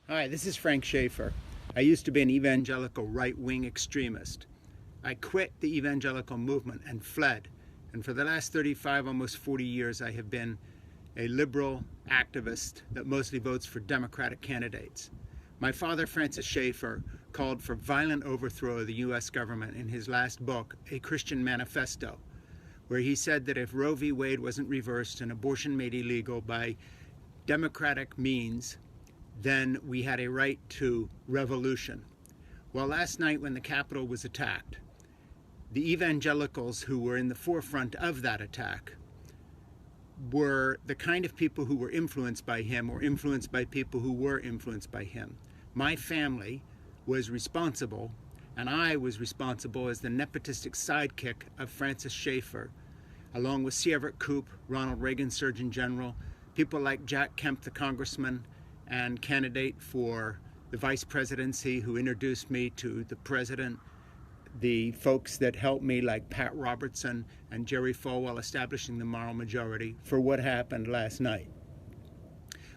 Hi, this is Frank Schaefer. I used to be an evangelical right-wing extremist. I quit the evangelical movement and fled. And for the last 35, almost 40 years, I have been a liberal activist that mostly votes for Democratic candidates. My father, Francis Schaefer, called for violent overthrow of the U.S. government in his last book, A Christian Manifesto, where he said that if Roe v. Wade wasn't reversed and abortion made illegal by democratic means, then we had a right to revolution. Well, last night when the Capitol was attacked, the evangelicals who were in the forefront of that attack were the kind of people who were influenced by him or influenced by people who were influenced by him. My family was responsible, and I was responsible as the nepotistic sidekick of Francis Schaefer, along with C. Everett Koop, Ronald Reagan Surgeon General, people like Jack Kemp, the congressman, and candidate for the vice presidency who introduced me to the president, the folks that helped me like Pat Robertson and Jerry Falwell establishing the moral majority for what happened last night.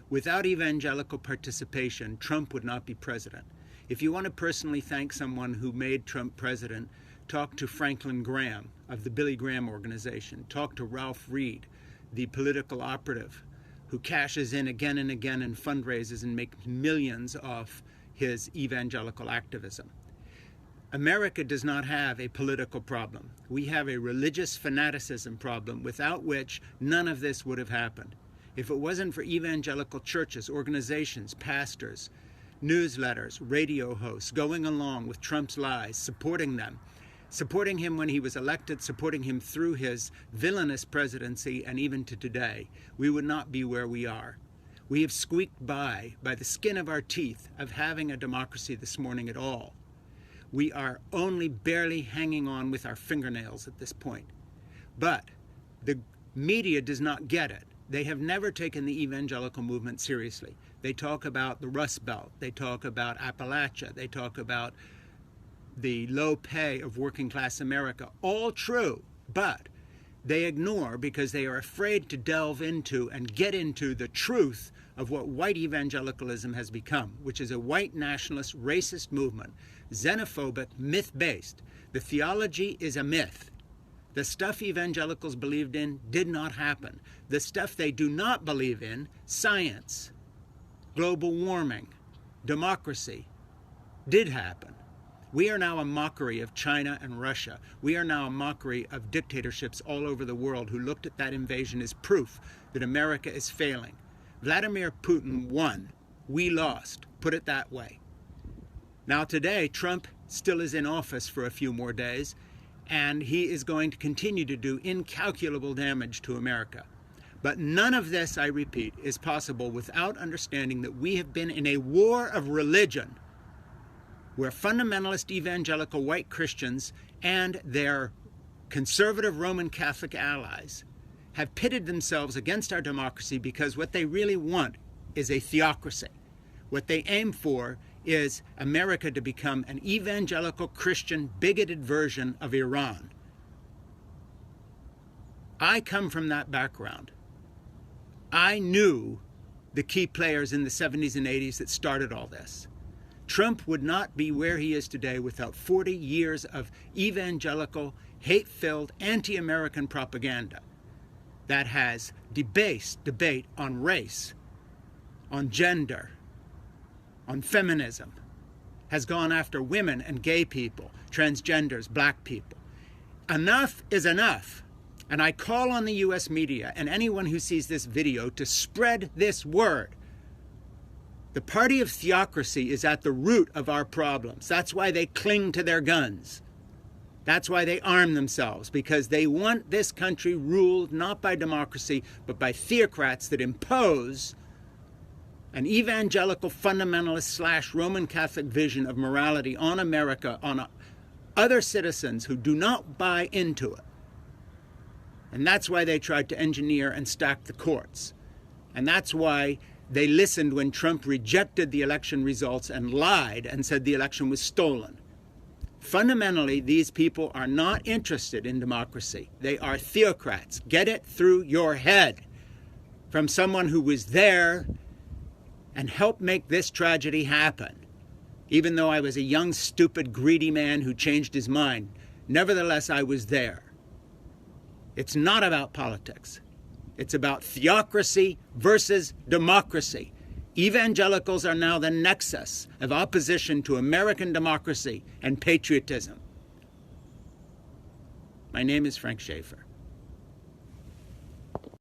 Without evangelical participation, Trump would not be president. If you want to personally thank someone who made Trump president, talk to Franklin Graham of the Billy Graham Organization. Talk to Ralph Reed, the political operative who cashes in again and again in fundraisers and makes millions off his evangelical activism. America does not have a political problem. We have a religious fanaticism problem without which none of this would have happened. If it wasn't for evangelical churches, organizations, pastors, newsletters, radio hosts going along with Trump's lies, supporting them, supporting him when he was elected, supporting him through his villainous presidency, and even to today, we would not be where we are. We have squeaked by the skin of our teeth, of having a democracy this morning at all. We are only barely hanging on with our fingernails at this point. But the media does not get it. They have never taken the evangelical movement seriously. They talk about the Rust Belt. They talk about Appalachia. They talk about the low pay of working class America. All true, but they ignore because they are afraid to delve into and get into the truth of what white evangelicalism has become, which is a white nationalist, racist movement, xenophobic, myth-based. The theology is a myth. The stuff evangelicals believed in did not happen. The stuff they do not believe in, science, global warming, democracy, did happen. We are now a mockery of China and Russia. We are now a mockery of dictatorships all over the world who looked at that invasion as proof that America is failing. Vladimir Putin won. We lost. Put it that way. Now today, Trump still is in office for a few more days, and he is going to continue to do incalculable damage to America. But none of this, I repeat, is possible without understanding that we have been in a war of religion where fundamentalist evangelical white Christians and their conservative Roman Catholic allies have pitted themselves against our democracy because what they really want is a theocracy. What they aim for is America to become an evangelical Christian bigoted version of Iran. I come from that background. I knew the key players in the 70s and 80s that started all this. Trump would not be where he is today without 40 years of evangelical, hate-filled, anti-American propaganda that has debased debate on race, on gender, on feminism, has gone after women and gay people, transgenders, black people. Enough is enough. And I call on the U.S. media and anyone who sees this video to spread this word. The party of theocracy is at the root of our problems. That's why they cling to their guns. That's why they arm themselves, because they want this country ruled not by democracy, but by theocrats that impose an evangelical fundamentalist / Roman Catholic vision of morality on America, on other citizens who do not buy into it. And that's why they tried to engineer and stack the courts. And that's why they listened when Trump rejected the election results and lied and said the election was stolen. Fundamentally, these people are not interested in democracy. They are theocrats. Get it through your head. From someone who was there and helped make this tragedy happen. Even though I was a young, stupid, greedy man who changed his mind, nevertheless I was there. It's not about politics. It's about theocracy versus democracy. Evangelicals are now the nexus of opposition to American democracy and patriotism. My name is Frank Schaeffer.